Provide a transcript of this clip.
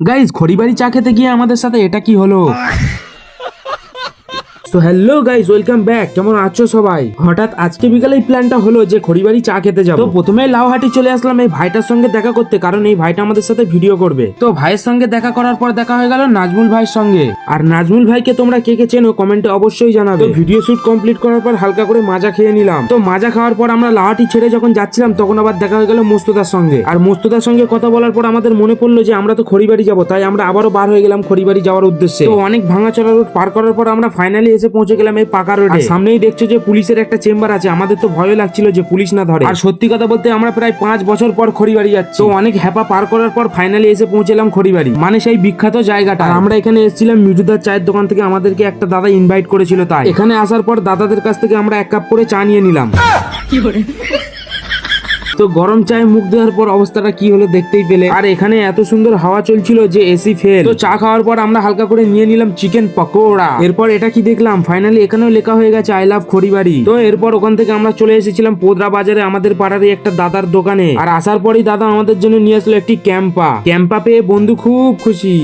Guys Kharibari চা খেতে গিয়ে আমাদের সাথে এটা কি হলো? তো হ্যালো গাইজ, ওয়েলকাম ব্যাক। কেমন আছো সবাই? হঠাৎ আজকে বিকালে এই প্ল্যানটা হলো যে খড়িবাড়ি চা খেতে যাবো। তো প্রথমে লাউহাটি চলে আসলাম এই ভাইটার সঙ্গে দেখা করতে, কারণ এই ভাইটা আমাদের সাথে ভিডিও করবে। তো ভাইয়ের সঙ্গে দেখা করার পর দেখা হয়ে গেল নাজমুল ভাইয়ের সঙ্গে। আর নাজমুল ভাইকে তোমরা কে কে চেনো কমেন্টে অবশ্যই জানাবে। তো ভিডিও শুট কমপ্লিট করার পর হালকা করে মাজা খেয়ে নিলাম। তো মাজা খাওয়ার পর আমরা লাউহাটি ছেড়ে যখন যাচ্ছিলাম তখন আবার দেখা হয়ে গেল মোস্তদার সঙ্গে। আর মোস্তদার সঙ্গে কথা বলার পর আমাদের মনে পড়লো যে আমরা তো খড়িবাড়ি যাবো, তাই আমরা আবারও বার হয়ে গেলাম খড়িবাড়ি যাওয়ার উদ্দেশ্যে। তো অনেক ভাঙাচোরা রুট পার করার পর আমরা ফাইনালি এসে পৌঁছে গেলাম এই পাকা রোডে। সামনেই দেখছো যে পুলিশের একটা চেম্বার আছে। আমাদের তো ভয় লাগছিল যে পুলিশ না ধরে। আর সত্যি কথা বলতে আমরা প্রায় 5 বছর পর খড়িবাড়ি যাচ্ছি। তো অনেক হ্যাপা পার করার পর ফাইনালি এসে পৌঁছলাম খড়িবাড়ি, মানে সেই বিখ্যাত জায়গাটা। আর আমরা এখানে এসেছিলাম মিঠুদার চায়ের দোকান থেকে, আমাদেরকে একটা দাদা ইনভাইট করেছিল। তাই এখানে আসার পর দাদাদের কাছ থেকে আমরা 1 কাপ করে চা নিয়ে নিলাম। তো গরম চায়ে মুখ দেওয়ার পর অবস্থাটা কি হলো দেখতেই পেলে। আর এখানে এত সুন্দর হাওয়া চলছিল যে এসি ফেল। তো চা খাওয়ার পর আমরা হালকা করে নিয়ে নিলাম চিকেন পকোড়া। এরপর এটা কি দেখলাম, ফাইনালি এখানেও লেখা হয়ে গেছে আই লাভ খড়িবাড়ি। তো এরপর ওখান থেকে আমরা চলে এসেছিলাম পোদরা বাজারে আমাদের পাড়ারই একটা দাদার দোকানে। আর আসার পরই দাদা আমাদের জন্য নিয়ে আসলো একটি ক্যাম্পা পেয়ে বন্ধু খুব খুশি।